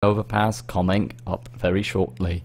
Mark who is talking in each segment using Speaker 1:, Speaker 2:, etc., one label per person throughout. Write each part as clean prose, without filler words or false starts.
Speaker 1: overpass coming up very shortly.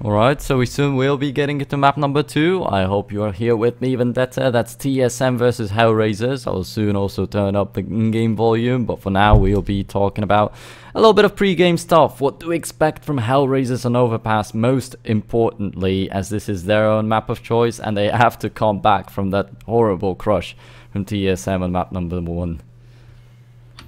Speaker 1: Alright, so we soon will be getting into map number 2. I hope you are here with me, Vendetta. That's TSM versus Hellraisers. I'll soon also turn up the in-game volume, but for now we'll be talking about a little bit of pre-game stuff. What do we expect from Hellraisers on Overpass, most importantly, as this is their own map of choice and they have to come back from that horrible crush from TSM on map number 1.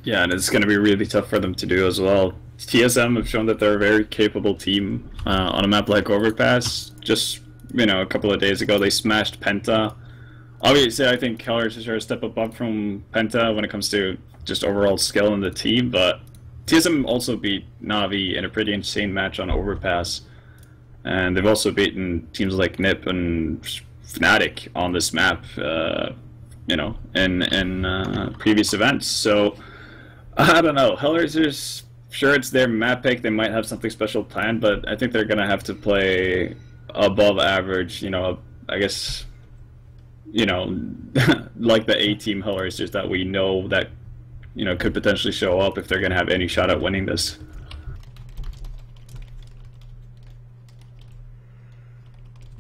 Speaker 2: Yeah, and it's going to be really tough for them to do as well. TSM have shown that they're a very capable team on a map like Overpass. Just, a couple of days ago they smashed Penta. Obviously, I think Hellraisers are a step above from Penta when it comes to just overall skill in the team, but TSM also beat Na'Vi in a pretty insane match on Overpass. And they've also beaten teams like NiP and Fnatic on this map, in previous events. So, I don't know. Hellraisers, sure, it's their map pick. They might have something special planned, but I think they're going to have to play above average, I guess, like the A-team Hellraisers that we know that, could potentially show up if they're going to have any shot at winning this.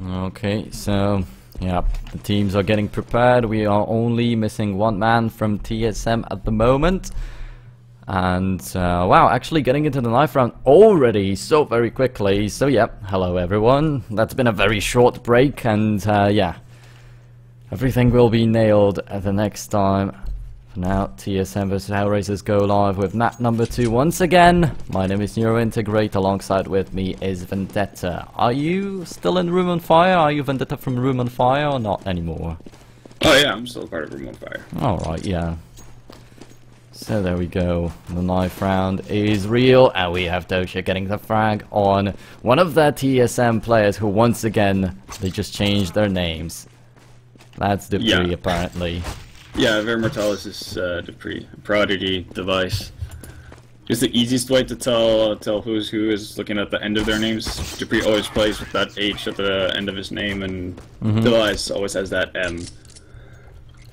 Speaker 1: Okay, so, yeah, the teams are getting prepared. We are only missing one man from TSM at the moment. And, wow, actually getting into the knife round already so very quickly. So, yeah, hello everyone. That's been a very short break, and, yeah, everything will be nailed at the next time. For now, TSM vs Hellraisers go live with map number 2 once again. My name is Neurointegrate, alongside with me is Vendetta. Are you still in Room on Fire? Are you Vendetta from Room on Fire or not anymore?
Speaker 2: Oh yeah, I'm still part of Room on Fire.
Speaker 1: Alright, yeah. So there we go, the knife round is real, and we have Dosha getting the frag on one of their TSM players who once again, they just changed their names. That's Dupree, yeah. Apparently.
Speaker 2: Yeah, Ver Mortalis is Dupree, Prodigy, Device. Just the easiest way to tell who's who is looking at the end of their names. Dupree always plays with that H at the end of his name, and Device always has that M.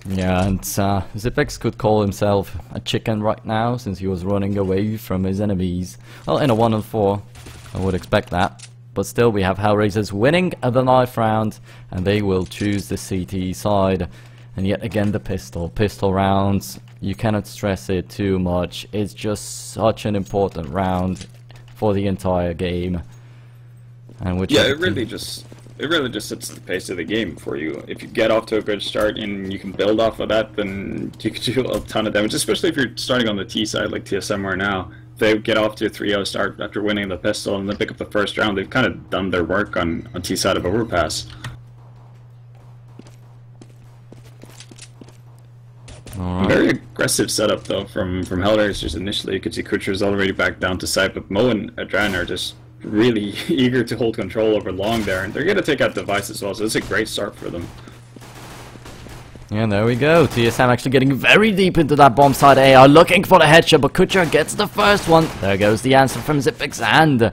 Speaker 1: Yeah, and Zipex could call himself a chicken right now, since he was running away from his enemies. Well, in a 1-on-4, I would expect that. But still, we have Hellraisers winning the knife round, and they will choose the CT side. And yet again, the pistol. Pistol rounds, you cannot stress it too much. It's just such an important round for the entire game. And which
Speaker 2: it really just sets the pace of the game for you. If you get off to a good start and you can build off of that, then you can do a ton of damage, especially if you're starting on the T side like TSM are now. If they get off to a 3-0 start after winning the pistol and then pick up the first round, they've kind of done their work on T side of Overpass. Very aggressive setup though from Hellraisers initially. You could see Kucher's already back down to side, but Mo and Adran are just really eager to hold control over long there, and they're going to take out Device as well, so it's a great start for them.
Speaker 1: Yeah, there we go. TSM actually getting very deep into that bomb side A, are looking for the headshot, but Kucher gets the first one. There goes the answer from Zipex and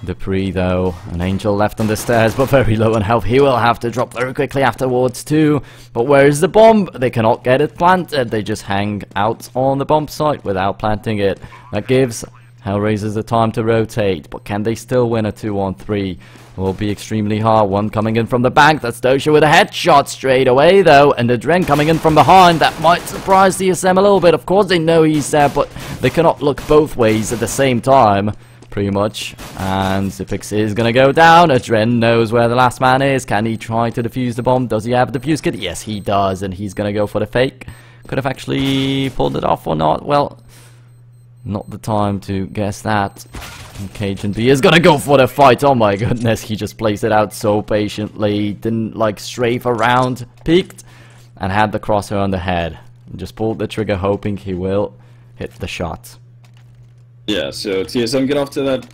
Speaker 1: Dupree, though. An Angel left on the stairs, but very low on health. He will have to drop very quickly afterwards too. But where is the bomb? They cannot get it planted. They just hang out on the bomb site without planting it. That gives Hellraisers the time to rotate, but can they still win a 2-on-3? It will be extremely hard. One coming in from the bank. That's Dosha with a headshot straight away, though. And the Dren coming in from behind. That might surprise TSM a little bit. Of course, they know he's there, but they cannot look both ways at the same time, pretty much. And Zipex is going to go down. Adren knows where the last man is. Can he try to defuse the bomb? Does he have a defuse kit? Yes, he does. And he's going to go for the fake. Could have actually pulled it off or not. Well, not the time to guess that. And Cajun B is gonna go for the fight. Oh my goodness, he just placed it out so patiently. Didn't like strafe around, peeked, and had the crosshair on the head. Just pulled the trigger hoping he will hit the shot.
Speaker 2: Yeah, so TSM get off to that,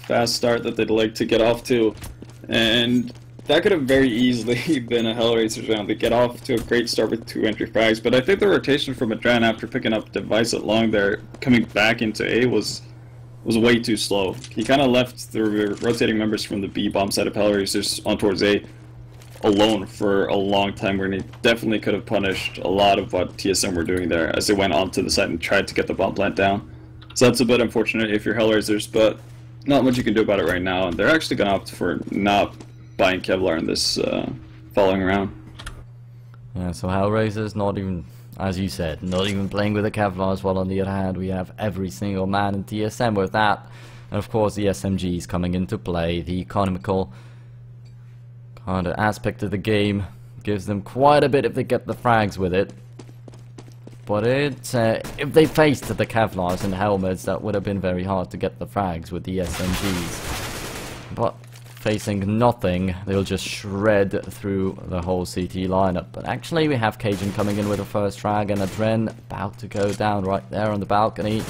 Speaker 2: fast start that they'd like to get off to. And that could have very easily been a Hellraisers round. They get off to a great start with 2 entry frags, but I think the rotation from Adran after picking up Device at long there, coming back into A was way too slow. He kind of left the rotating members from the B bomb side of Hellraisers on towards A alone for a long time, where he definitely could have punished a lot of what TSM were doing there as they went onto the side and tried to get the bomb plant down. So that's a bit unfortunate if you're Hellraisers, but not much you can do about it right now. They're actually going to opt for not buying Kevlar in this following round.
Speaker 1: Yeah, so Hellraiser's not even, as you said, not even playing with the Kevlar as well. On the other hand, we have every single man in TSM with that. And of course the SMGs coming into play. The economical kind of aspect of the game gives them quite a bit if they get the frags with it. But if they faced the Kevlars and helmets, that would have been very hard to get the frags with the SMGs. But facing nothing, they'll just shred through the whole CT lineup. But actually we have Cajun coming in with the first frag, and Adren about to go down right there on the balcony.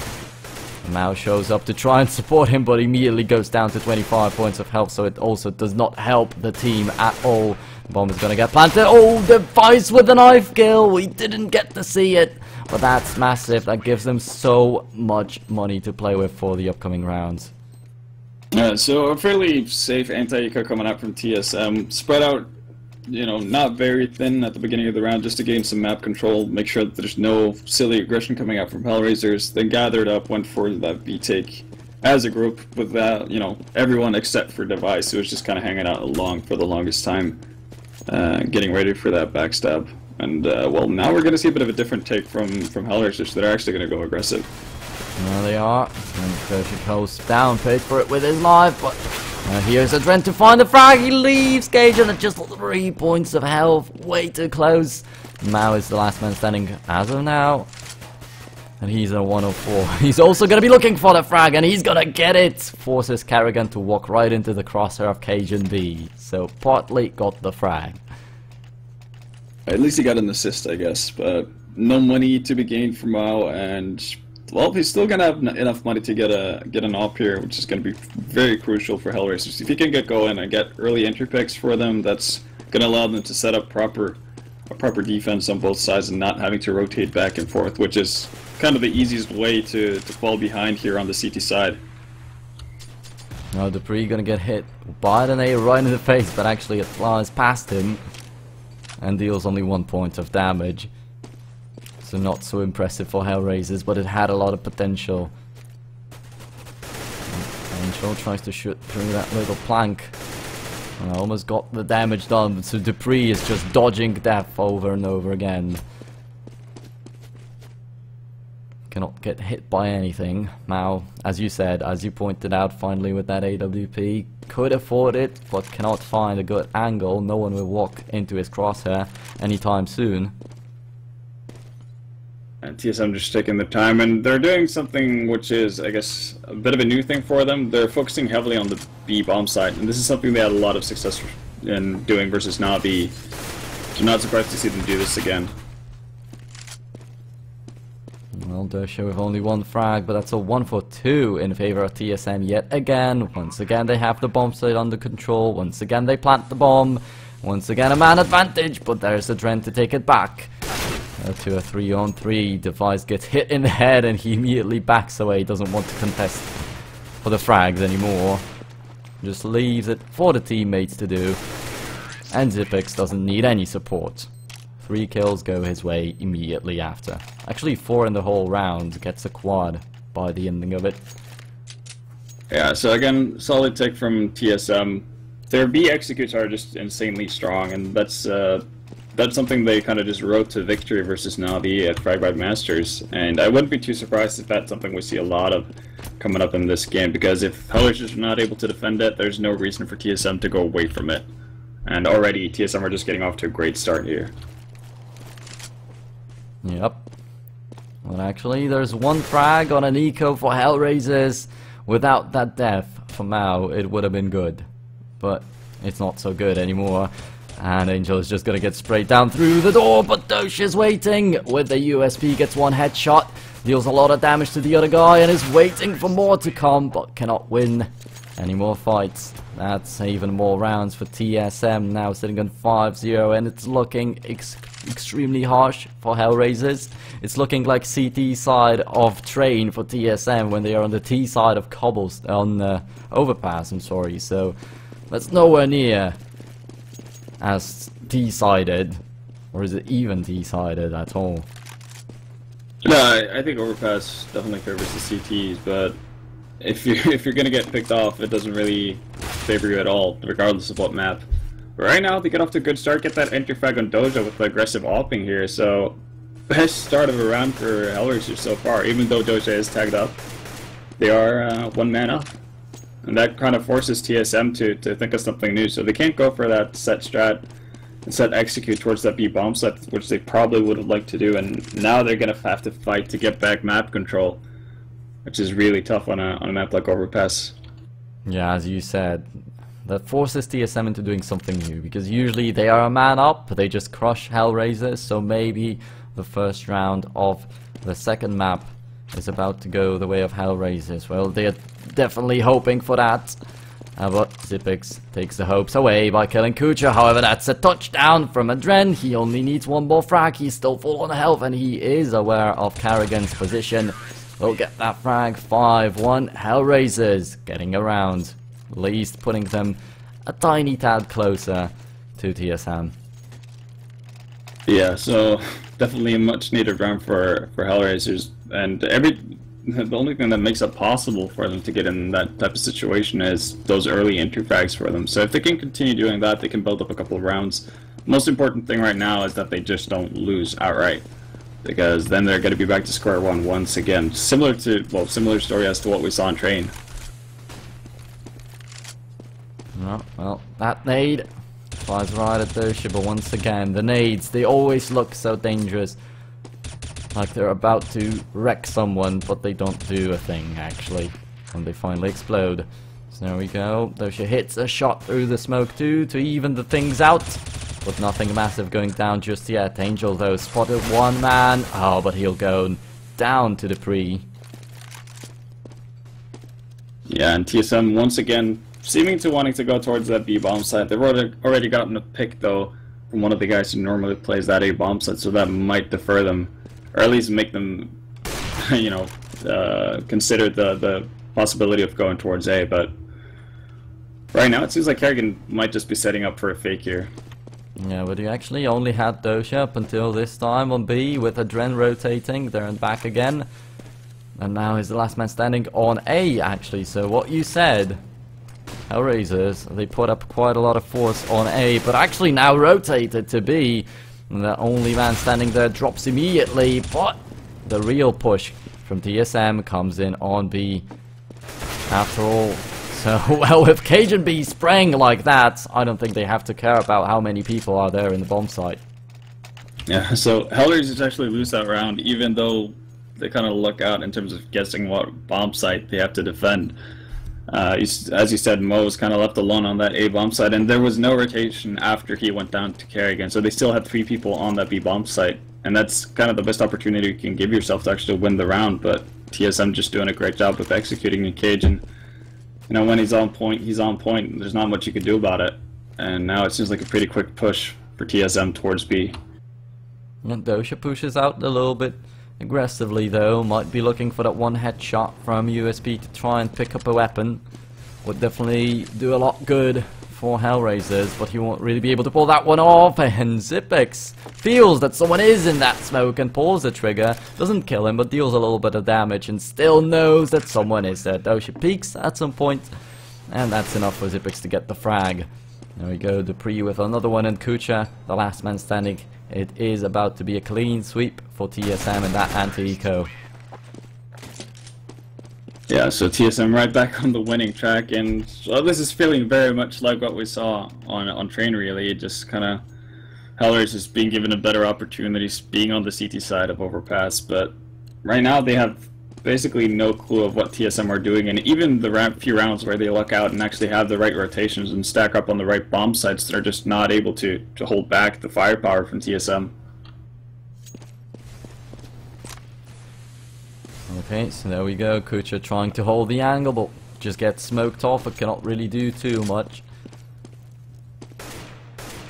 Speaker 1: Mao shows up to try and support him, but immediately goes down to 25 points of health, so it also does not help the team at all. Bomb is gonna get planted. Oh, Device with the knife kill! We didn't get to see it, but that's massive. That gives them so much money to play with for the upcoming rounds.
Speaker 2: So a fairly safe anti-eco coming out from TSM. Spread out, you know, not very thin at the beginning of the round, just to gain some map control, make sure that there's no silly aggression coming out from Hellraisers. Then gathered up, went for that B-take as a group with that, you know, everyone except for Device, who was just kind of hanging out along for the longest time, getting ready for that backstab. And, well, now we're going to see a bit of a different take from Hellraisers. They're actually going to go aggressive.
Speaker 1: There they are. And Kershik goes down, pays for it with his life, but here's Adren to find the frag. He leaves Cajun at just 3 points of health. Way too close. Mao is the last man standing as of now. And he's a 104. He's also going to be looking for the frag, and he's going to get it. Forces Kerrigan to walk right into the crosshair of Cajun B. So Portley got the frag.
Speaker 2: At least he got an assist, I guess. But no money to be gained from Mao, and well, he's still gonna have enough money to get an op here, which is gonna be very crucial for Hellraisers. If he can get going and get early entry picks for them, that's gonna allow them to set up a proper defense on both sides and not having to rotate back and forth, which is kind of the easiest way to fall behind here on the CT side.
Speaker 1: Now Dupree gonna get hit by an A right in the face, but actually it flies past him and deals only 1 point of damage. So not so impressive for Hellraisers, but it had a lot of potential. Angel tries to shoot through that little plank. And almost got the damage done, so Dupree is just dodging death over and over again. Cannot get hit by anything. Mao, as you said, as you pointed out finally with that AWP, could afford it, but cannot find a good angle. No one will walk into his crosshair anytime soon.
Speaker 2: And TSM just taking their time, and they're doing something which is, I guess, a bit of a new thing for them. They're focusing heavily on the B bomb site, and this is something they had a lot of success in doing versus Navi. So not surprised to see them do this again.
Speaker 1: Well, Dersha with only 1 frag, but that's a 1 for 2 in favor of TSM yet again. Once again they have the bomb site under control. Once again they plant the bomb. Once again a man advantage, but there's the Dren to take it back. To a 3-on-3, Device gets hit in the head and he immediately backs away, doesn't want to contest for the frags anymore. Just leaves it for the teammates to do. And Zipix doesn't need any support. 3 kills go his way immediately after. Actually 4 in the whole round, gets a quad by the ending of it.
Speaker 2: Yeah, so again, solid take from TSM. Their B executes are just insanely strong, and that's something they kind of just wrote to victory versus Navi at Fragbite Masters, and I wouldn't be too surprised if that's something we see a lot of coming up in this game, because if Hellraisers are not able to defend it, there's no reason for TSM to go away from it. And already TSM are just getting off to a great start here.
Speaker 1: Yep. Well, actually, there's 1 frag on an eco for Hellraisers. Without that death for Mao, it would have been good. But it's not so good anymore. And Angel is just gonna get sprayed down through the door, but Dosh is waiting with the USP, gets 1 headshot, deals a lot of damage to the other guy, and is waiting for more to come, but cannot win any more fights. That's even more rounds for TSM, now sitting on 5-0, and it's looking extremely harsh for Hellraisers. It's looking like CT side of train for TSM when they are on the T side of overpass, I'm sorry, so that's nowhere near as T-sided, or is it even T-sided at all?
Speaker 2: No, I think Overpass definitely favors the CTs, but if you're gonna get picked off, it doesn't really favor you at all, regardless of what map. But right now, they get off to a good start, get that entry frag on Doja with the aggressive opping here, so best start of a round for Hellraiser so far, even though Doja is tagged up. They are one man up. And that kind of forces TSM to think of something new, so they can't go for that set strat and set execute towards that B bomb set, which they probably would have liked to do, and now they're going to have to fight to get back map control, which is really tough on a map like Overpass.
Speaker 1: Yeah, as you said, that forces TSM into doing something new, because usually they are a man up, they just crush Hellraisers, so maybe the first round of the second map is about to go the way of Hellraisers. Well, they are definitely hoping for that. But Xyp9x takes the hopes away by killing Kucha. However, that's a touchdown from Adren. He only needs one more frag. He's still full on health, and he is aware of Karrigan's position. We'll get that frag. 5-1. Hellraisers getting around, at least putting them a tiny tad closer to TSM.
Speaker 2: Yeah, so definitely a much needed round for Hellraisers, and the only thing that makes it possible for them to get in that type of situation is those early entry frags for them. So if they can continue doing that, they can build up a couple of rounds. Most important thing right now is that they just don't lose outright, because then they're going to be back to square one once again. Similar story as to what we saw in Train.
Speaker 1: Oh, well, that nade flies right at Dosha, but once again, the nades, they always look so dangerous. Like they're about to wreck someone, but they don't do a thing, actually, when they finally explode. So there we go. Dosha hits a shot through the smoke too, to even the things out. But nothing massive going down just yet. Angel, though, spotted one man. Oh, but he'll go down to the pre.
Speaker 2: Yeah, and TSM, once again, seeming to wanting to go towards that B-bomb site. They've already gotten a pick, though, from one of the guys who normally plays that A-bomb site, so that might defer them. Or at least make them, you know, consider the possibility of going towards A. But right now, it seems like Karrigan might just be setting up for a fake here.
Speaker 1: Yeah, but he actually only had Dosha up until this time on B, with Adren rotating there and back again. And now he's the last man standing on A, actually. So what you said, Hellraisers, they put up quite a lot of force on A, but actually now rotated to B. And the only man standing there drops immediately, but the real push from TSM comes in on B after all. So, well, with Cajun B spraying like that, I don't think they have to care about how many people are there in the bomb site.
Speaker 2: Yeah, so Hellraisers actually lose that round, even though they kind of luck out in terms of guessing what bomb site they have to defend. As you said, Mo was kind of left alone on that A bomb site, and there was no rotation after he went down to Karrigan, so they still had 3 people on that B bomb site, and that's kind of the best opportunity you can give yourself to actually win the round. But TSM just doing a great job of executing in Cage, and you know, when he's on point, he's on point. There's not much you can do about it, and now it seems like a pretty quick push for TSM towards B.
Speaker 1: And Dosha pushes out a little bit aggressively, though. Might be looking for that one headshot from USP to try and pick up a weapon. Would definitely do a lot good for Hellraisers, but he won't really be able to pull that one off. And Xyp9x feels that someone is in that smoke and pulls the trigger. Doesn't kill him, but deals a little bit of damage, and still knows that someone is there. Dosha peeks at some point, and that's enough for Xyp9x to get the frag. There we go, Dupree with another one, and Kucha, the last man standing. It is about to be a clean sweep for TSM and that anti-eco.
Speaker 2: Yeah, so TSM right back on the winning track, and well, this is feeling very much like what we saw on Train, really. Just kind of Hellraisers being given a better opportunity, being on the CT side of Overpass, but right now they have basically no clue of what TSM are doing, and even the few rounds where they luck out and actually have the right rotations and stack up on the right bomb sites, they're just not able to hold back the firepower from TSM.
Speaker 1: Okay, so there we go. Kucha trying to hold the angle, but just gets smoked off. It cannot really do too much.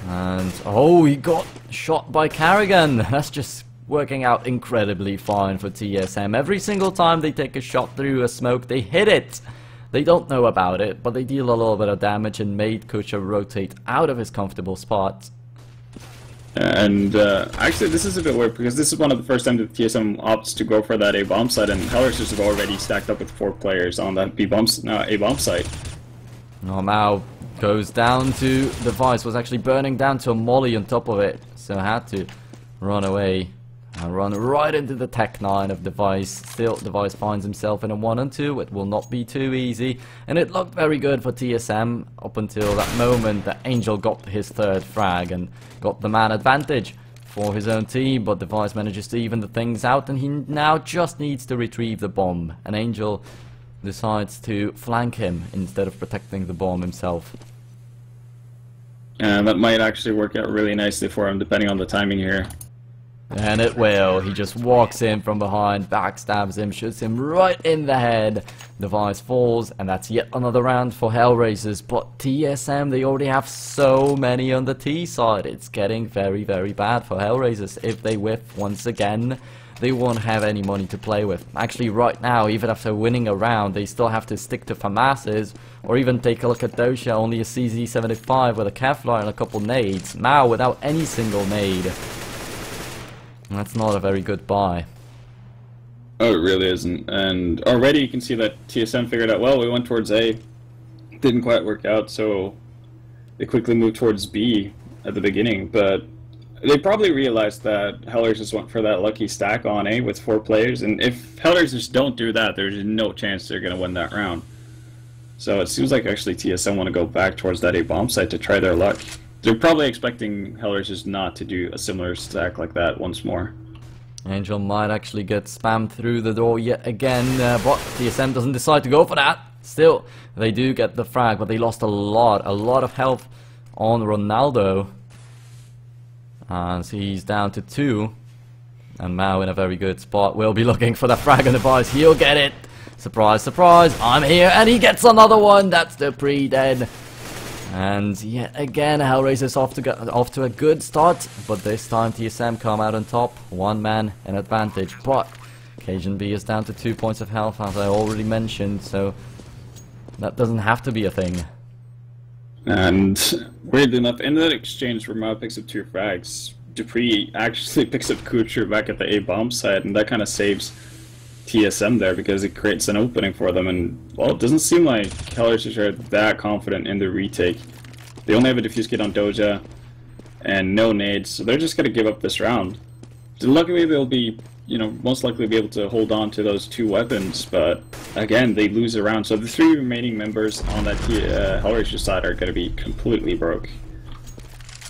Speaker 1: And oh, he got shot by Karrigan. That's just working out incredibly fine for TSM. Every single time they take a shot through a smoke, they hit it. They don't know about it, but they deal a little bit of damage and made Kucha rotate out of his comfortable spot.
Speaker 2: And actually, this is a bit weird because this is one of the first times that TSM opts to go for that A bomb site, and Hellraisers have already stacked up with 4 players on that A bomb site.
Speaker 1: Oh, Mao goes down to the Vice, was actually burning down to a molly on top of it, so had to run away and run right into the Tech 9 of Device. Still, Device finds himself in a 1-on-2. It will not be too easy, and it looked very good for TSM up until that moment that Angel got his 3rd frag and got the man advantage for his own team, but Device manages to even the things out, and he now just needs to retrieve the bomb, and Angel decides to flank him instead of protecting the bomb himself.
Speaker 2: And that might actually work out really nicely for him, depending on the timing here.
Speaker 1: And it will. He just walks in from behind, backstabs him, shoots him right in the head. Device falls, and that's yet another round for Hellraisers. But TSM, they already have so many on the T side. It's getting very, very bad for Hellraisers. If they whiff once again, they won't have any money to play with. Actually, right now, even after winning a round, they still have to stick to FAMASes, or even take a look at Dosha, only a CZ75 with a Kevlar and a couple nades. Mao without any single nade. That's not a very good buy.
Speaker 2: Oh, it really isn't. And already you can see that TSM figured out, well, we went towards A. Didn't quite work out, so they quickly moved towards B at the beginning. But they probably realized that Hellraisers went for that lucky stack on A with 4 players. And if Hellraisers don't do that, there's no chance they're going to win that round. So it seems like actually TSM want to go back towards that A bomb site to try their luck. They're probably expecting Hellraisers not to do a similar stack like that once more.
Speaker 1: Angel might actually get spammed through the door yet again, but TSM doesn't decide to go for that. Still, they do get the frag, but they lost a lot of health on Ronaldo. As he's down to 2. And Mao in a very good spot. Will be looking for the frag and Device. He'll get it. Surprise, surprise. I'm here, and he gets another one. That's the pre-dead. And yet again, Hellraisers off to a good start, but this time TSM come out on top, 1 man an advantage. But Cajun B is down to 2 points of health, as I already mentioned, so that doesn't have to be a thing.
Speaker 2: And weirdly enough, in that exchange where Mao picks up 2 frags, Dupree actually picks up Kucher back at the A bomb site, and that kind of saves TSM there because it creates an opening for them. And well, it doesn't seem like Hellraisers are that confident in the retake. They only have a defuse kit on Doja and no nades, so they're just gonna give up this round. So luckily they'll be, most likely be able to hold on to those 2 weapons, but again, they lose a round. So the 3 remaining members on that Hellraiser side are gonna be completely broke.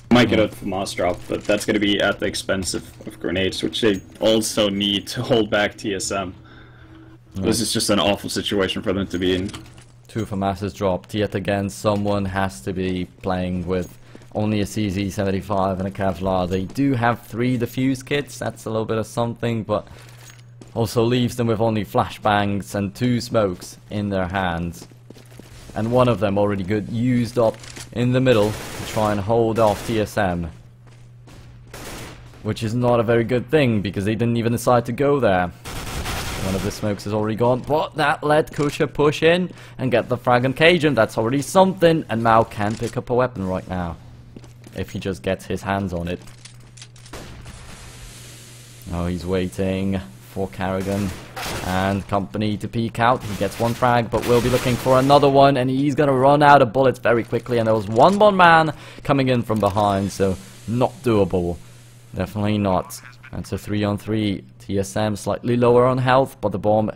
Speaker 2: Might get a FAMAS drop, but that's gonna be at the expense of grenades, which they also need to hold back TSM. This is just an awful situation for them to be in.
Speaker 1: 2 FAMASes dropped. Yet again, someone has to be playing with only a CZ75 and a Kevlar. They do have 3 defuse kits. That's a little bit of something, but also leaves them with only flashbangs and 2 smokes in their hands. And one of them already used up in the middle to try and hold off TSM. Which is not a very good thing, because they didn't even decide to go there. One of the smokes is already gone, but that let Kusha push in and get the frag and Cajun. That's already something, and Mao can pick up a weapon right now. If he just gets his hands on it. Oh, he's waiting for Carrigan and company to peek out. He gets 1 frag, but will be looking for another one, and he's gonna run out of bullets very quickly, and there was 1 more man coming in from behind, so not doable. Definitely not. That's a 3-on-3. TSM slightly lower on health, but the bomb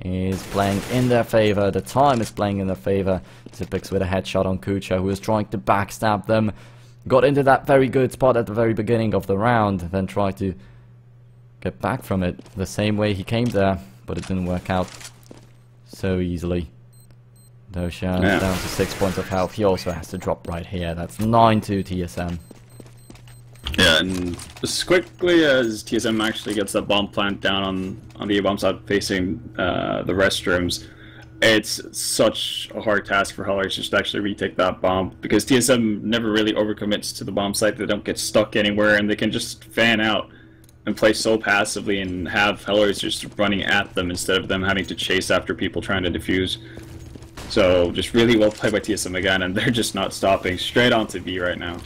Speaker 1: is playing in their favor. The time is playing in their favor. Zipix with a headshot on Kucha, who is trying to backstab them. Got into that very good spot at the very beginning of the round, then tried to get back from it the same way he came there, but it didn't work out so easily. Dosha down to 6 points of health. He also has to drop right here. That's 9-2 TSM.
Speaker 2: Yeah, and as quickly as TSM actually gets that bomb plant down on the A-bomb side facing the restrooms, it's such a hard task for Hellraisers to actually retake that bomb, because TSM never really overcommits to the bomb site. They don't get stuck anywhere, and they can just fan out and play so passively and have Hellraisers running at them instead of them having to chase after people trying to defuse. So just really well played by TSM again, and they're just not stopping. Straight on to B right now.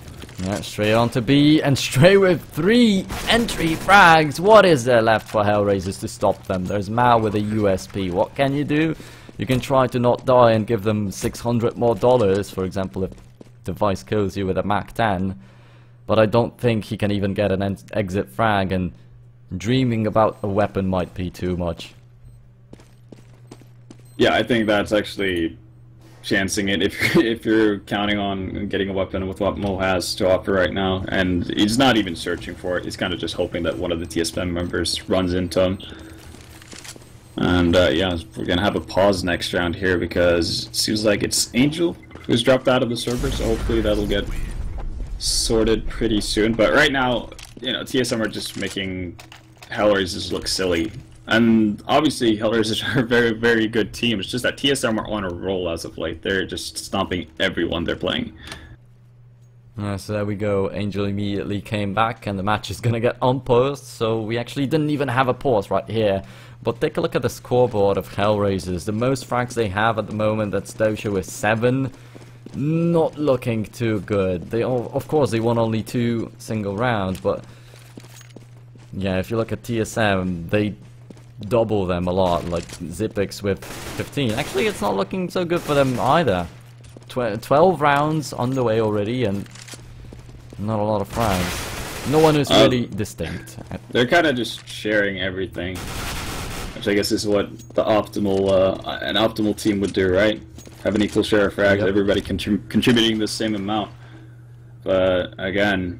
Speaker 1: Yeah, straight on to B, and straight with 3 entry frags. What is there left for Hellraisers to stop them? There's Mao with a USP. What can you do? You can try to not die and give them $600 more, for example, if Device kills you with a Mac 10. But I don't think he can even get an exit frag, and dreaming about a weapon might be too much.
Speaker 2: Yeah, I think that's actually chancing it if you're counting on getting a weapon with what Mo has to offer right now, and he's not even searching for it. He's kind of just hoping that one of the TSM members runs into him. And yeah, we're gonna have a pause next round here because it seems like it's Angel who's dropped out of the server, so hopefully that'll get sorted pretty soon. But right now, you know, TSM are just making Hellraisers look silly. And obviously, Hellraisers are a very, very good team. It's just that TSM are on a roll as of late. They're just stomping everyone they're playing.
Speaker 1: So there we go. Angel immediately came back, and the match is gonna get unpaused. So we actually didn't even have a pause right here. But take a look at the scoreboard of Hellraisers. The most frags they have at the moment, that's Dosha with 7. Not looking too good. They of course they won only 2 single rounds, but yeah, if you look at TSM, they double them a lot, like Zipix with 15. Actually, it's not looking so good for them either. 12 rounds on the way already, and not a lot of frags. No one is really distinct.
Speaker 2: They're kind of just sharing everything, which I guess is what the optimal an optimal team would do, right? Have an equal share of frags, yep. Everybody contributing the same amount. But again,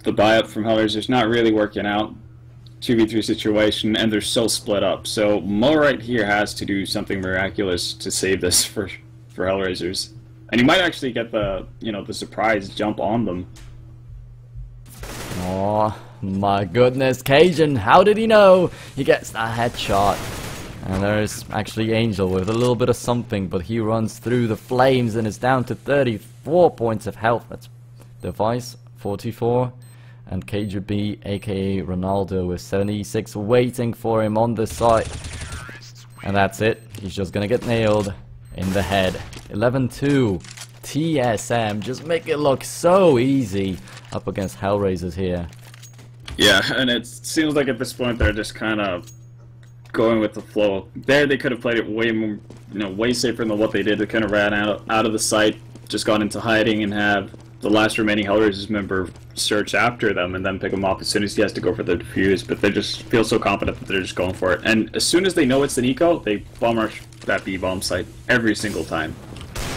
Speaker 2: the buy-up from Hellraisers is not really working out. 2v3 situation, and they're so split up. So Mo right here has to do something miraculous to save this for Hellraisers, and he might actually get the the surprise jump on them.
Speaker 1: Oh my goodness, Cajun! How did he know? He gets that headshot, and there's actually Angel with a little bit of something, but he runs through the flames and is down to 34 points of health. That's Device 44. And KGB, aka Ronaldo, with 76 waiting for him on the side. And that's it. He's just gonna get nailed in the head. 11-2. TSM just make it look so easy up against Hellraisers here.
Speaker 2: Yeah, and it seems like at this point they're just kind of going with the flow. There they could have played it way more, way safer than what they did. They kind of ran out of the site, just got into hiding, and have the last remaining Hellraisers member search after them and then pick him off as soon as he has to go for the defuse. But they just feel so confident that they're just going for it. And as soon as they know it's an eco, they bomb rush that B-bomb site every single time.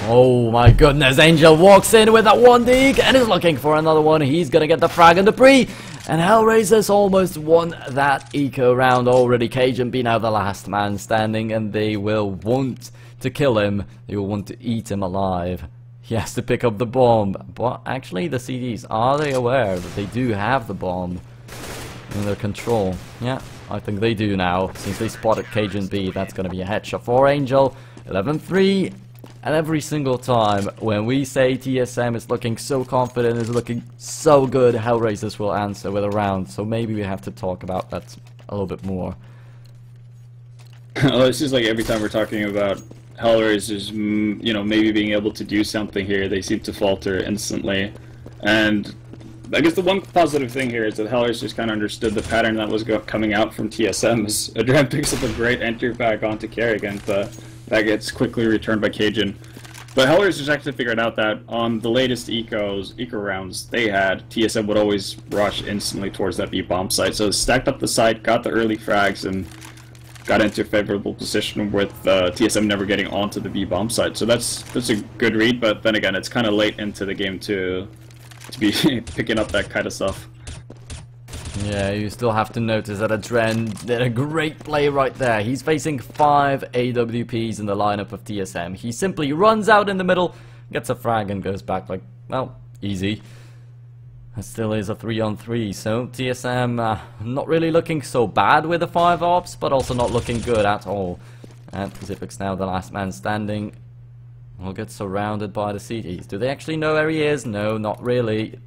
Speaker 1: Oh my goodness, Angel walks in with that 1 dig and is looking for another one. He's gonna get the frag and the pre. And Hellraisers almost won that eco round already. Cajun be now the last man standing, and they will want to kill him. They will want to eat him alive. He has to pick up the bomb, but actually the CDs, are they aware that they do have the bomb in their control? Yeah, I think they do now, since they spotted Cajun B. That's going to be a headshot for Angel. 11-3, and every single time when we say TSM is looking so confident, is looking so good, Hellraisers will answer with a round, so maybe we have to talk about that a little bit more.
Speaker 2: Well, it's just like every time we're talking about Hellraisers, maybe being able to do something here, they seem to falter instantly. And I guess the one positive thing here is that Hellraisers kind of understood the pattern that was coming out from TSMs. Adrian picks up a great entry back onto Kerrigan, but that gets quickly returned by Cajun. But Hellraisers actually figured out that on the latest eco rounds they had, TSM would always rush instantly towards that B-bomb site. So stacked up the site, got the early frags, and got into a favorable position with TSM never getting onto the B-bomb site. So that's a good read, but then again, it's kind of late into the game to be picking up that kind of stuff.
Speaker 1: Yeah, you still have to notice that Adren did a great play right there. He's facing 5 AWPs in the lineup of TSM. He simply runs out in the middle, gets a frag, and goes back like, well, easy. It still is a 3-on-3, so TSM not really looking so bad with the 5 ops, but also not looking good at all. And Zipix now the last man standing. Will get surrounded by the CDs. Do they actually know where he is? No, not really.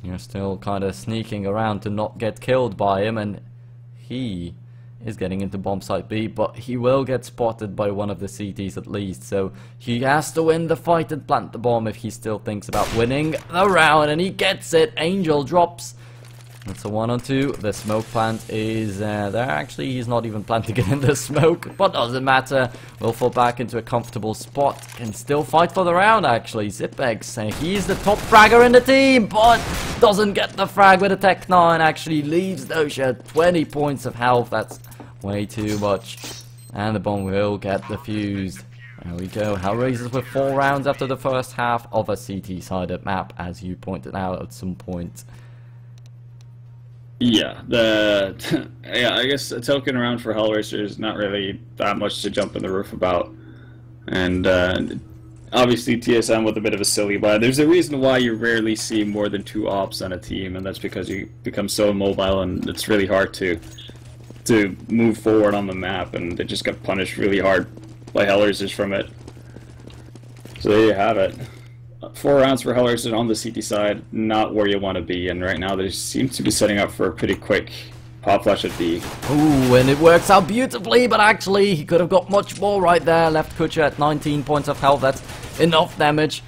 Speaker 1: You're still kind of sneaking around to not get killed by him, and he is getting into bomb site B, but he will get spotted by one of the CTs at least, so he has to win the fight and plant the bomb if he still thinks about winning the round, and he gets it. Angel drops. It's a 1-on-2. The smoke plant is there. Actually, he's not even planting it in the smoke, but doesn't matter. We'll fall back into a comfortable spot. Can still fight for the round, actually. Zipex, he's the top fragger in the team, but doesn't get the frag with a Tech 9. Actually leaves Dosha 20 points of health. That's way too much. And the bomb will get defused. There we go. Hellraisers with 4 rounds after the first half of a CT-sided map, as you pointed out at some point.
Speaker 2: Yeah, I guess a token around for Hellraiser is not really that much to jump in the roof about. And obviously TSM with a bit of a silly buy. There's a reason why you rarely see more than 2 ops on a team, and that's because you become so mobile and it's really hard to move forward on the map, and they just got punished really hard by Hellraisers from it. So there you have it. 4 rounds for Hellraiser on the CT side, not where you want to be, and right now they seem to be setting up for a pretty quick pop flash at B.
Speaker 1: Ooh, and it works out beautifully, but actually he could have got much more right there. Left Kucha at 19 points of health. That's enough damage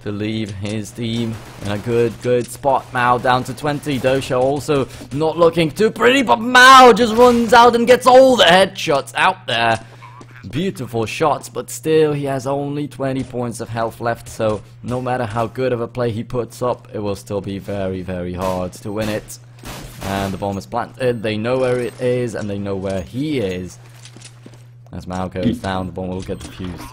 Speaker 1: to leave his team in a good spot. Mao down to 20. Dosha also not looking too pretty, but Mao just runs out and gets all the headshots out there. Beautiful shots, but still he has only 20 points of health left, so no matter how good of a play he puts up, it will still be very hard to win it. And the bomb is planted. They know where it is, and they know where he is. As Mao goes down, the bomb will get defused.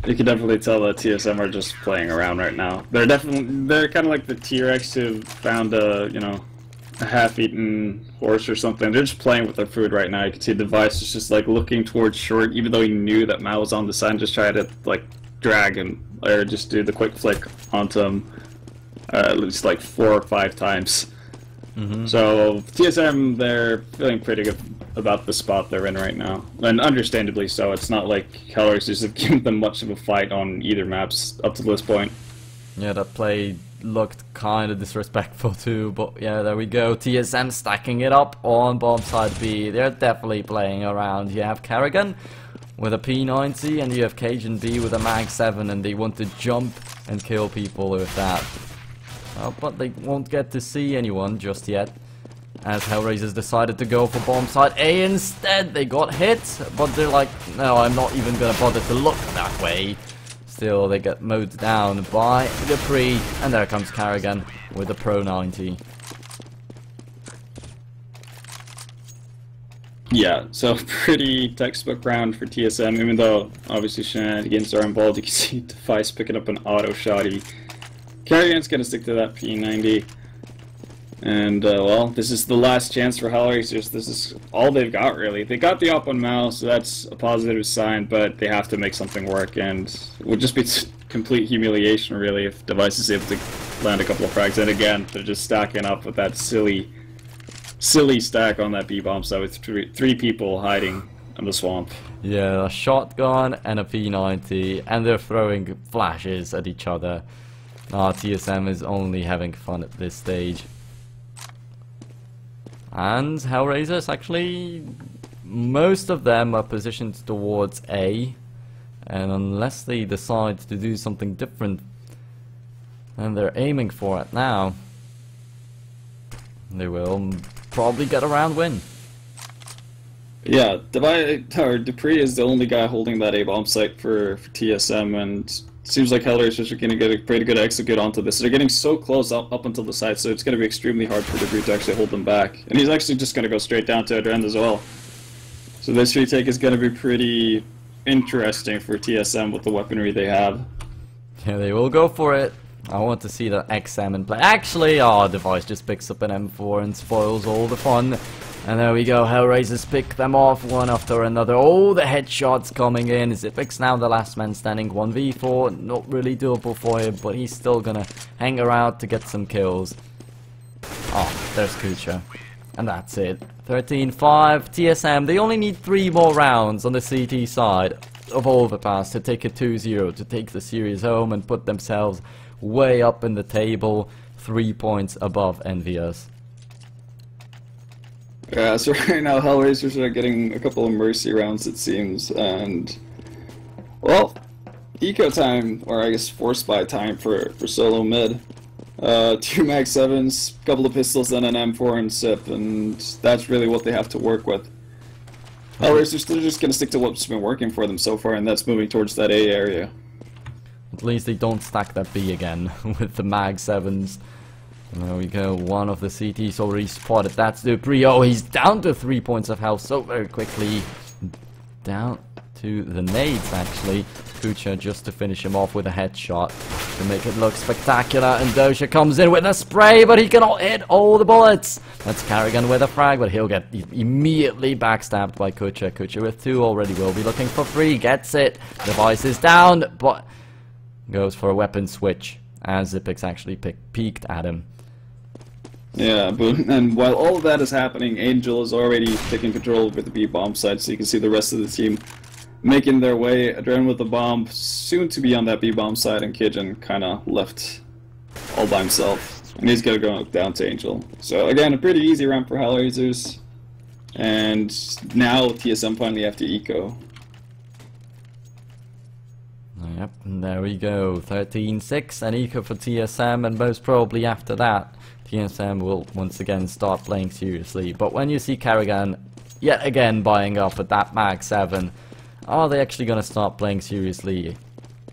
Speaker 2: You can definitely tell that TSM are just playing around right now. They're kind of like the T-Rex who found a half-eaten horse or something. They're just playing with their food right now. You can see the Device is just like looking towards short, even though he knew that Mao was on the side, and just try to like drag him or just do the quick flick onto him at least like 4 or 5 times. So TSM, they're feeling pretty good about the spot they're in right now, and understandably so. It's not like Hellraisers have given them much of a fight on either maps up to this point.
Speaker 1: Yeah, that play looked kind of disrespectful too, but yeah, there we go. TSM stacking it up on bomb side B. They're definitely playing around. You have Kerrigan with a P90 and you have Cajun B with a Mag 7, and they want to jump and kill people with that. But they won't get to see anyone just yet, as Hellraisers decided to go for bomb site A instead. They got hit, but they're like, no, I'm not even gonna bother to look that way. Still, they get mowed down by Dupree, and there comes Kerrigan with the Pro 90.
Speaker 2: Yeah, so pretty textbook round for TSM, even though obviously shenanigans are involved. You can see Device picking up an auto shotty. Kerrigan's gonna stick to that P90. And, well, this is the last chance for Hellraisers. This is all they've got, really. They got the up on Mao, so that's a positive sign, but they have to make something work, and it would just be complete humiliation, really, if Device is able to land a couple of frags. And again, they're just stacking up with that silly stack on that B-bomb, so with three people hiding in the swamp.
Speaker 1: Yeah, a shotgun and a P90, and they're throwing flashes at each other. TSM is only having fun at this stage. And Hellraisers, actually, most of them are positioned towards A, and unless they decide to do something different, and they're aiming for it now, they will probably get a round win.
Speaker 2: Yeah, Dupree is the only guy holding that A-bomb site for TSM, and it seems like Hellraisers are going to get a pretty good execute onto this. They're getting so close up until the side, so it's going to be extremely hard for Dupree to actually hold them back. And he's actually just going to go straight down to other end as well. So this retake is going to be pretty interesting for TSM with the weaponry they have.
Speaker 1: Yeah, they will go for it. I want to see that XM in play. Actually, Device just picks up an M4 and spoils all the fun. And there we go, Hellraisers pick them off one after another. Oh, the headshots coming in. Zipex now the last man standing, 1v4. Not really doable for him, but he's still gonna hang around to get some kills. Oh, there's Kucha. And that's it. 13-5, TSM. They only need 3 more rounds on the CT side of Overpass to take a 2-0, to take the series home and put themselves way up in the table, 3 points above Envious.
Speaker 2: Yeah, so right now Hellraisers are getting a couple of mercy rounds, it seems, and well, eco time, or I guess force buy time for solo mid. 2 mag 7s, couple of pistols, and an M4 and SIP, and that's really what they have to work with. Hellraisers, they're just gonna stick to what's been working for them so far, and that's moving towards that A area.
Speaker 1: At least they don't stack that B again with the mag 7s. There we go, one of the CTs already spotted. That's Dupree. Oh, he's down to 3 points of health so very quickly. Down to the nades, actually. Kucha just to finish him off with a headshot to make it look spectacular. And Dosha comes in with a spray, but he cannot hit all the bullets. That's Carrigan with a frag, but he'll get immediately backstabbed by Kucha. Kucha with 2 already will be looking for 3. Gets it. Device is down, but goes for a weapon switch as Zipix actually peeked at him.
Speaker 2: Yeah, but and while all of that is happening, Angel is already taking control over the B bomb side, so you can see the rest of the team making their way. Adrenaline with the bomb, soon to be on that B bomb side, and Kijin kind of left all by himself, and he's gonna go down to Angel. So again, a pretty easy round for Hellraisers, and now TSM finally after eco.
Speaker 1: Yep, and there we go, 13-6 and eco for TSM, and most probably after that TSM will once again start playing seriously. But when you see Carrigan yet again buying up at that mag 7, are they actually going to start playing seriously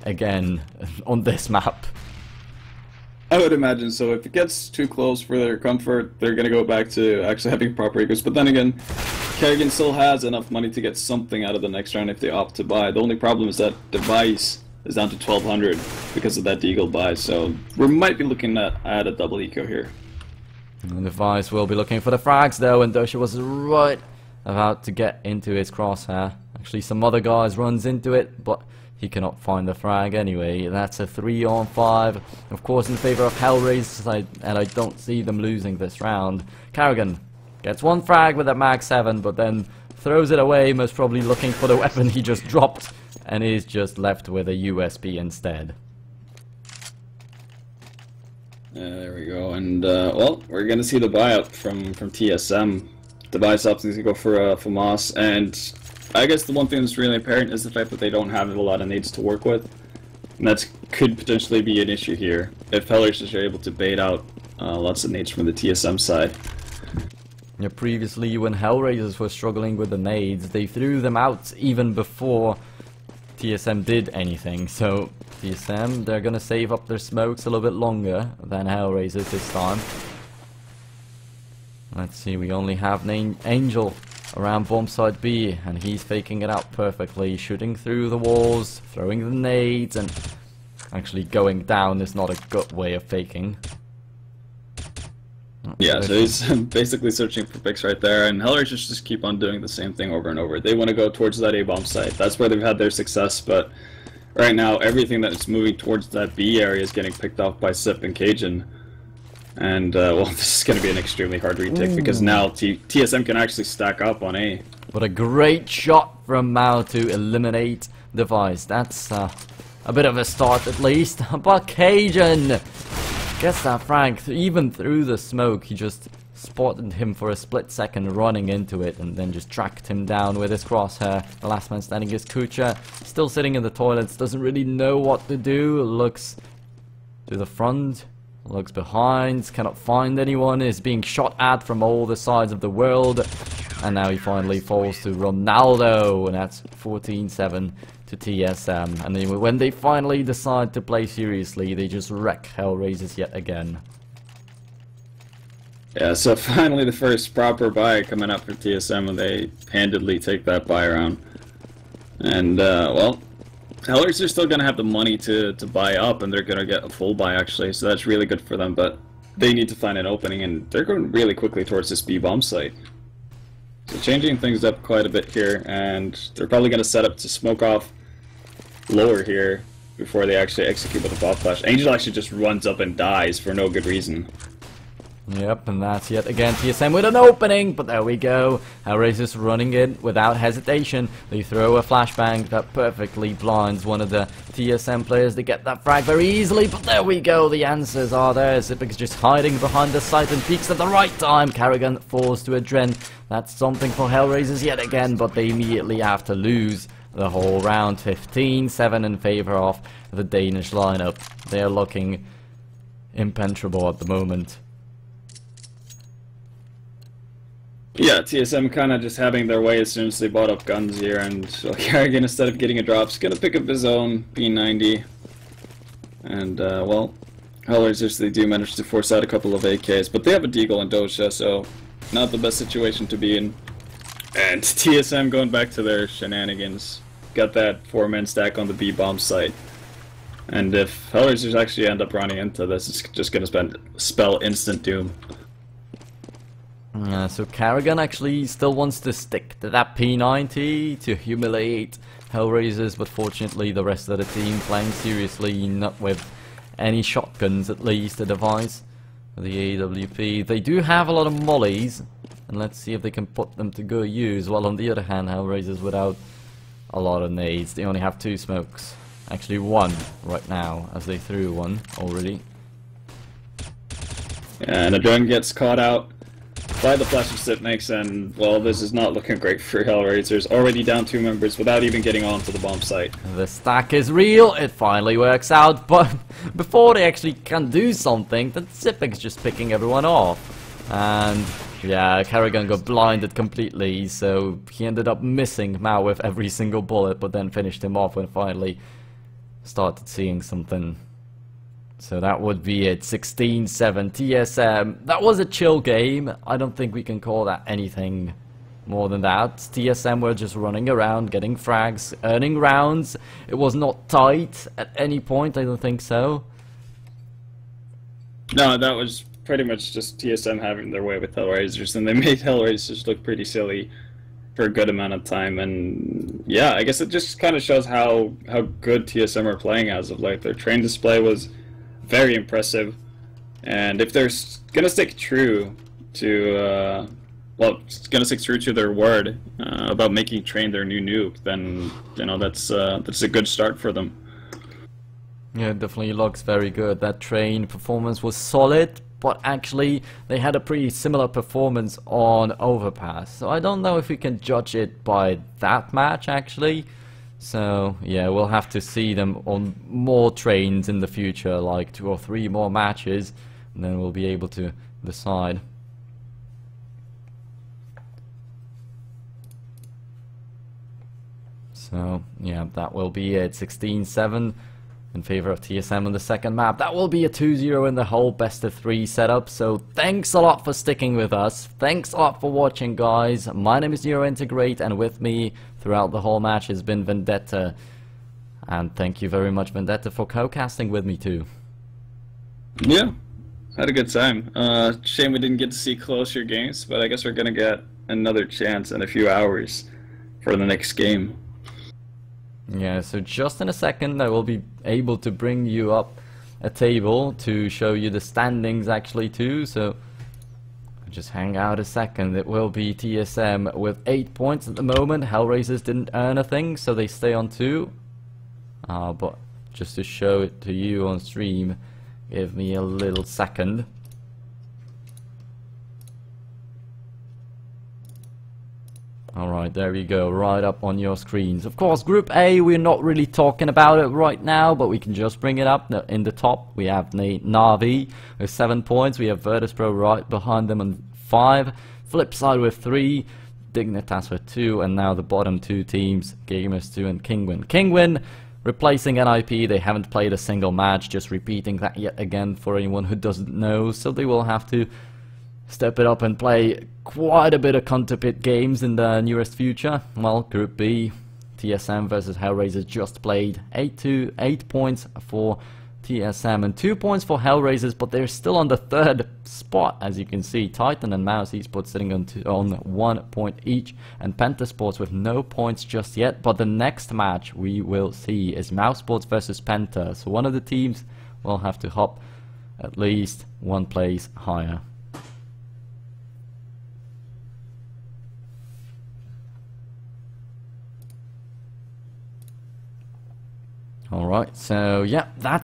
Speaker 1: again on this map?
Speaker 2: I would imagine so. If it gets too close for their comfort, they're going to go back to actually having proper ecos. But then again, Carrigan still has enough money to get something out of the next round if they opt to buy. The only problem is that Device is down to 1200 because of that Deagle buy. So we might be looking at a double eco here.
Speaker 1: And Device will be looking for the frags though, and Dosha was right about to get into his crosshair. Actually, some other guys runs into it, but he cannot find the frag anyway. That's a 3-on-5, of course, in favor of Hellraisers, and I don't see them losing this round. Carrigan gets 1 frag with a mag 7, but then throws it away, most probably looking for the weapon he just dropped, and is just left with a USB instead.
Speaker 2: There we go, and well, we're gonna see the buyout from TSM. Device options to go for FAMAS, and I guess the one thing that's really apparent is the fact that they don't have a lot of nades to work with, and that could potentially be an issue here if Hellraisers are able to bait out lots of nades from the TSM side.
Speaker 1: Yeah, previously when Hellraisers were struggling with the nades, they threw them out even before TSM did anything, so TSM, they're gonna save up their smokes a little bit longer than Hellraisers this time. Let's see, we only have Angel around bomb side B, and he's faking it out perfectly, shooting through the walls, throwing the nades, and actually going down is not a good way of faking.
Speaker 2: Yeah, so he's basically searching for picks right there, and Hellraisers just keep on doing the same thing over and over. They want to go towards that A-bomb site. That's where they've had their success, but right now everything that is moving towards that B area is getting picked off by Sip and Cajun. And, well, this is going to be an extremely hard retake because now TSM can actually stack up on A.
Speaker 1: What a great shot from Mao to eliminate Device. That's a bit of a start at least. But Cajun gets that frag even through the smoke. He just spotted him for a split second running into it and then just tracked him down with his crosshair. The last man standing is Kucha, still sitting in the toilets, doesn't really know what to do, looks to the front, looks behind, cannot find anyone, is being shot at from all the sides of the world, and now he finally falls to Ronaldo, and that's 14-7 to TSM. And then when they finally decide to play seriously, they just wreck Hellraisers yet again.
Speaker 2: Yeah, so finally the first proper buy coming up for TSM, and they handedly take that buy around. And, well, Hellraisers are still going to have the money to buy up, and they're going to get a full buy actually, so that's really good for them, but they need to find an opening, and they're going really quickly towards this B-bomb site. So changing things up quite a bit here, and they're probably going to set up to smoke off lower here before they actually execute with a bomb flash. Angel actually just runs up and dies for no good reason.
Speaker 1: Yep, and that's yet again TSM with an opening, but there we go. Hellraiser's running in without hesitation. They throw a flashbang that perfectly blinds one of the TSM players. They get that frag very easily, but there we go. The answers are there. Zipix just hiding behind the site and peeks at the right time. Carrigan falls to a Dren. That's something for Hellraisers yet again, but they immediately have to lose the whole round. 15-7 in favor of the Danish lineup. They are looking impenetrable at the moment.
Speaker 2: Yeah, TSM kind of just having their way as soon as they bought up guns here, and Carrigan, instead of getting a drop, is going to pick up his own P90. And, well, Hellraisers, they do manage to force out a couple of AKs, but they have a Deagle and Dosha, so not the best situation to be in. And TSM going back to their shenanigans. Got that 4-man stack on the B-bomb site. And if Hellraisers actually end up running into this, it's just going to spell instant doom.
Speaker 1: So Carrigan actually still wants to stick to that P90 to humiliate Hellraisers, but fortunately the rest of the team playing seriously, not with any shotguns at least, a device for the AWP. They do have a lot of mollies, and let's see if they can put them to good use, while on the other hand Hellraisers without a lot of nades. They only have 2 smokes. Actually 1 right now, as they threw 1 already.
Speaker 2: And a drone gets caught out by the flash of Sipnix, and, well, this is not looking great for Hellraisers. Already down 2 members without even getting onto the bomb site.
Speaker 1: The stack is real, it finally works out, but before they actually can do something, the Zipix just picking everyone off. And yeah, Carrigan got blinded completely, so he ended up missing Mao with every single bullet, but then finished him off when finally started seeing something. So that would be it, 16-7 TSM. That was a chill game. I don't think we can call that anything more than that. TSM were just running around, getting frags, earning rounds. It was not tight at any point, I don't think so.
Speaker 2: No, that was pretty much just TSM having their way with Hellraisers, and they made Hellraisers look pretty silly for a good amount of time. And yeah, I guess it just kind of shows how good TSM are playing as of late. Their train display was very impressive, and if they're gonna stick true to their word about making train their new nuke, then you know that's a good start for them.
Speaker 1: Yeah, it definitely looks very good. That train performance was solid, but actually they had a pretty similar performance on Overpass, so I don't know if we can judge it by that match actually. So yeah, we'll have to see them on more trains in the future, like 2 or 3 more matches, and then we'll be able to decide. So yeah, that will be it. 16-7 in favor of TSM on the second map. That will be a 2-0 in the whole best of 3 setup. So thanks a lot for sticking with us. Thanks a lot for watching, guys. My name is Neurointegrate, and with me throughout the whole match has been Vendetta. And thank you very much, Vendetta, for co-casting with me too.
Speaker 2: Yeah, had a good time. Shame we didn't get to see closer games, but I guess we're gonna get another chance in a few hours for the next game.
Speaker 1: Yeah, so just in a second I will be able to bring you up a table to show you the standings actually too, so just hang out a second. It will be TSM with 8 points at the moment. Hellraisers didn't earn a thing, so they stay on 2. But just to show it to you on stream, give me a little second. Alright, there you go, right up on your screens. Of course, Group A, we're not really talking about it right now, but we can just bring it up. In the top, we have Na'Vi with 7 points. We have Virtus.pro right behind them on 5. Flipside with 3. Dignitas with 2. And now the bottom 2 teams, Gamers 2 and Kingwin. Kingwin replacing NIP. They haven't played a single match, just repeating that yet again for anyone who doesn't know. So they will have to step it up and play quite a bit of counterpit games in the nearest future. Well, Group B, TSM versus Hellraisers just played. 8 points for TSM and 2 points for Hellraisers, but they're still on the 3rd spot, as you can see. Titan and Mouse Esports sitting on 1 point each, and Pentasports with no points just yet. But the next match we will see is Mouse Sports versus Penta, so one of the teams will have to hop at least 1 place higher. Alright, so yeah, that's